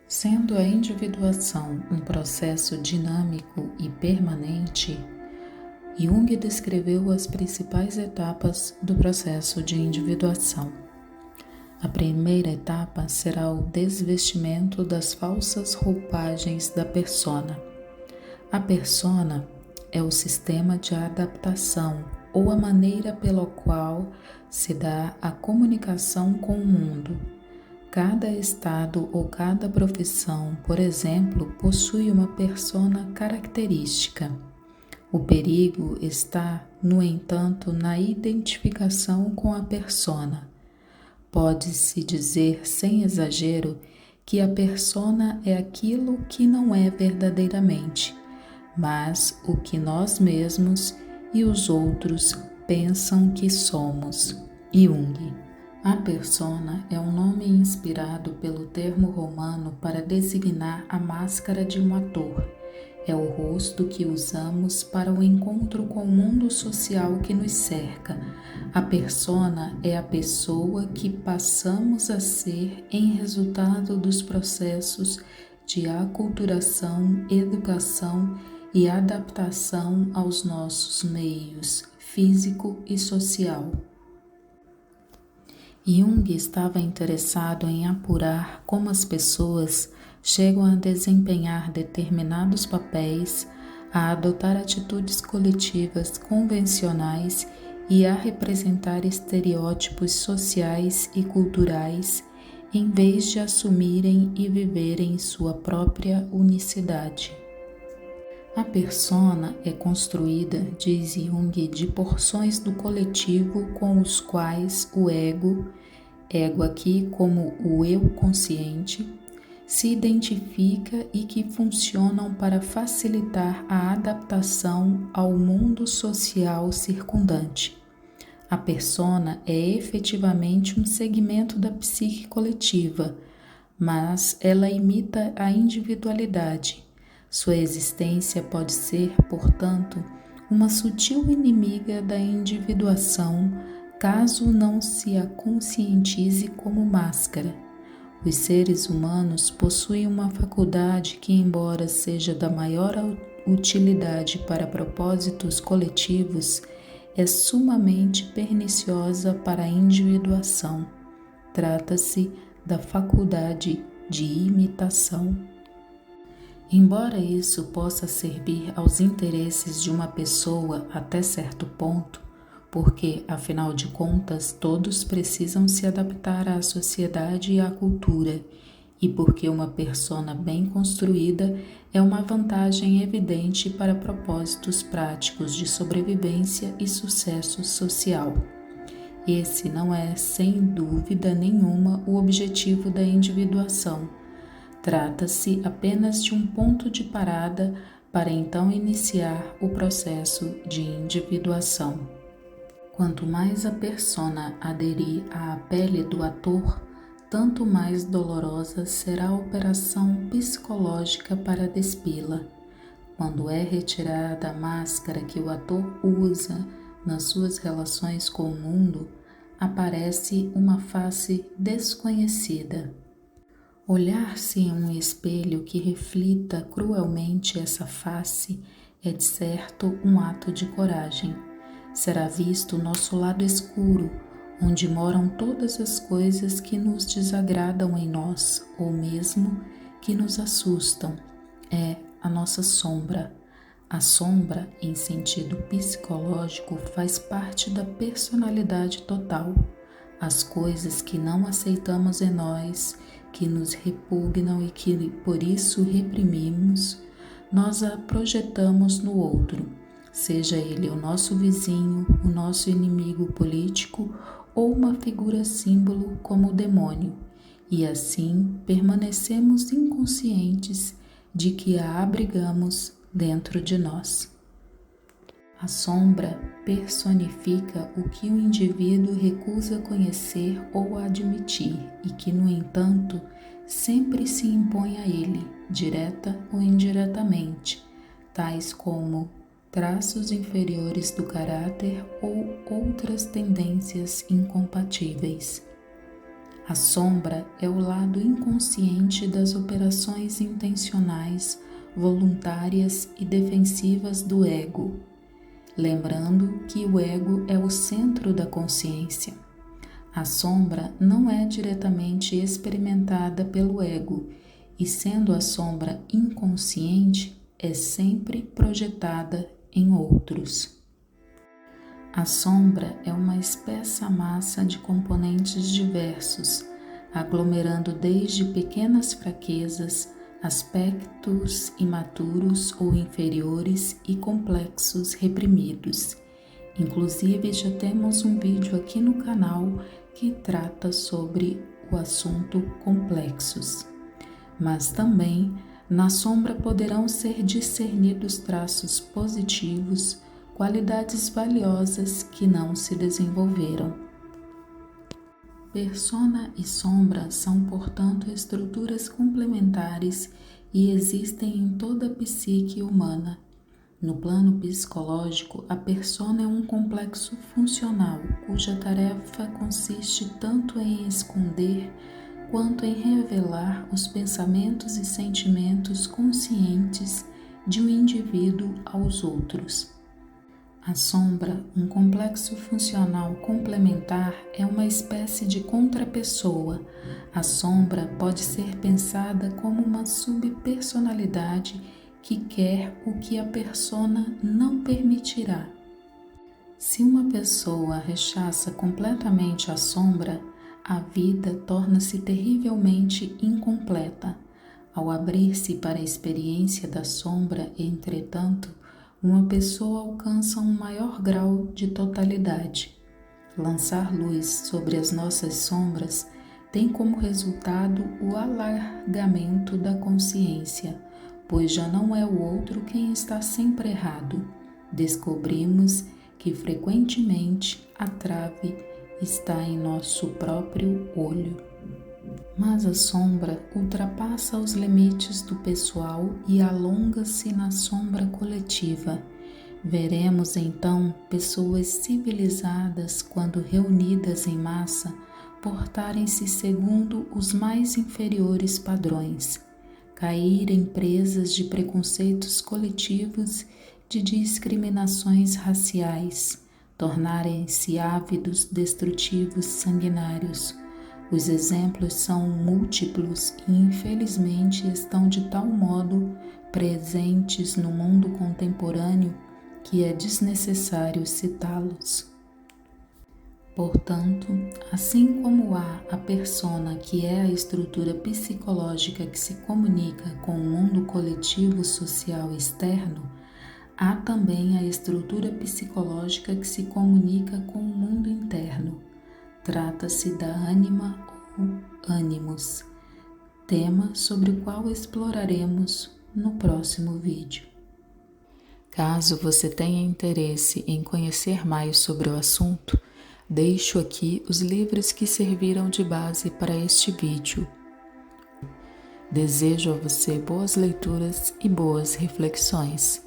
Sendo a individuação um processo dinâmico e permanente, Jung descreveu as principais etapas do processo de individuação. A primeira etapa será o desvestimento das falsas roupagens da persona. A persona é o sistema de adaptação ou a maneira pela qual se dá a comunicação com o mundo. Cada estado ou cada profissão, por exemplo, possui uma persona característica. O perigo está, no entanto, na identificação com a persona. Pode-se dizer, sem exagero, que a persona é aquilo que não é verdadeiramente, mas o que nós mesmos e os outros pensam que somos. Jung. A persona é um nome inspirado pelo termo romano para designar a máscara de um ator. É o rosto que usamos para o encontro com o mundo social que nos cerca. A persona é a pessoa que passamos a ser em resultado dos processos de aculturação, educação e adaptação aos nossos meios físico e social. Jung estava interessado em apurar como as pessoas chegam a desempenhar determinados papéis, a adotar atitudes coletivas convencionais e a representar estereótipos sociais e culturais, em vez de assumirem e viverem sua própria unicidade. A persona é construída, diz Jung, de porções do coletivo com os quais o ego aqui como o eu consciente, se identifica e que funcionam para facilitar a adaptação ao mundo social circundante. A persona é efetivamente um segmento da psique coletiva, mas ela imita a individualidade. Sua existência pode ser, portanto, uma sutil inimiga da individuação, caso não se a conscientize como máscara. Os seres humanos possuem uma faculdade que, embora seja da maior utilidade para propósitos coletivos, é sumamente perniciosa para a individuação. Trata-se da faculdade de imitação. Embora isso possa servir aos interesses de uma pessoa até certo ponto, porque, afinal de contas, todos precisam se adaptar à sociedade e à cultura, e porque uma persona bem construída é uma vantagem evidente para propósitos práticos de sobrevivência e sucesso social. Esse não é, sem dúvida nenhuma, o objetivo da individuação. Trata-se apenas de um ponto de parada para então iniciar o processo de individuação. Quanto mais a persona aderir à pele do ator, tanto mais dolorosa será a operação psicológica para despí-la. Quando é retirada a máscara que o ator usa nas suas relações com o mundo, aparece uma face desconhecida. Olhar-se em um espelho que reflita cruelmente essa face é, de certo, um ato de coragem. Será visto o nosso lado escuro, onde moram todas as coisas que nos desagradam em nós, ou mesmo que nos assustam. É a nossa sombra. A sombra, em sentido psicológico, faz parte da personalidade total. As coisas que não aceitamos em nós, que nos repugnam e que por isso reprimimos, nós a projetamos no outro, seja ele o nosso vizinho, o nosso inimigo político ou uma figura símbolo como o demônio, e assim permanecemos inconscientes de que a abrigamos dentro de nós. A sombra personifica o que o indivíduo recusa conhecer ou admitir e que, no entanto, sempre se impõe a ele, direta ou indiretamente, tais como traços inferiores do caráter ou outras tendências incompatíveis. A sombra é o lado inconsciente das operações intencionais, voluntárias e defensivas do ego. Lembrando que o ego é o centro da consciência. A sombra não é diretamente experimentada pelo ego, e sendo a sombra inconsciente, é sempre projetada em outros. A sombra é uma espessa massa de componentes diversos, aglomerando desde pequenas fraquezas, aspectos imaturos ou inferiores e complexos reprimidos. Inclusive, já temos um vídeo aqui no canal que trata sobre o assunto complexos. Mas também, na sombra poderão ser discernidos traços positivos, qualidades valiosas que não se desenvolveram. Persona e sombra são, portanto, estruturas complementares e existem em toda a psique humana. No plano psicológico, a persona é um complexo funcional, cuja tarefa consiste tanto em esconder quanto em revelar os pensamentos e sentimentos conscientes de um indivíduo aos outros. A sombra, um complexo funcional complementar, é uma espécie de contrapessoa. A sombra pode ser pensada como uma subpersonalidade que quer o que a persona não permitirá. Se uma pessoa rechaça completamente a sombra, a vida torna-se terrivelmente incompleta. Ao abrir-se para a experiência da sombra, entretanto, uma pessoa alcança um maior grau de totalidade. Lançar luz sobre as nossas sombras tem como resultado o alargamento da consciência, pois já não é o outro quem está sempre errado. Descobrimos que frequentemente a trave está em nosso próprio olho. Mas a sombra ultrapassa os limites do pessoal e alonga-se na sombra coletiva. Veremos então pessoas civilizadas, quando reunidas em massa, portarem-se segundo os mais inferiores padrões, caírem presas de preconceitos coletivos, de discriminações raciais, tornarem-se ávidos, destrutivos, sanguinários. Os exemplos são múltiplos e, infelizmente, estão de tal modo presentes no mundo contemporâneo que é desnecessário citá-los. Portanto, assim como há a persona, que é a estrutura psicológica que se comunica com o mundo coletivo social externo, há também a estrutura psicológica que se comunica com o mundo interno. Trata-se da ânima ou ânimos, tema sobre o qual exploraremos no próximo vídeo. Caso você tenha interesse em conhecer mais sobre o assunto, deixo aqui os livros que serviram de base para este vídeo. Desejo a você boas leituras e boas reflexões.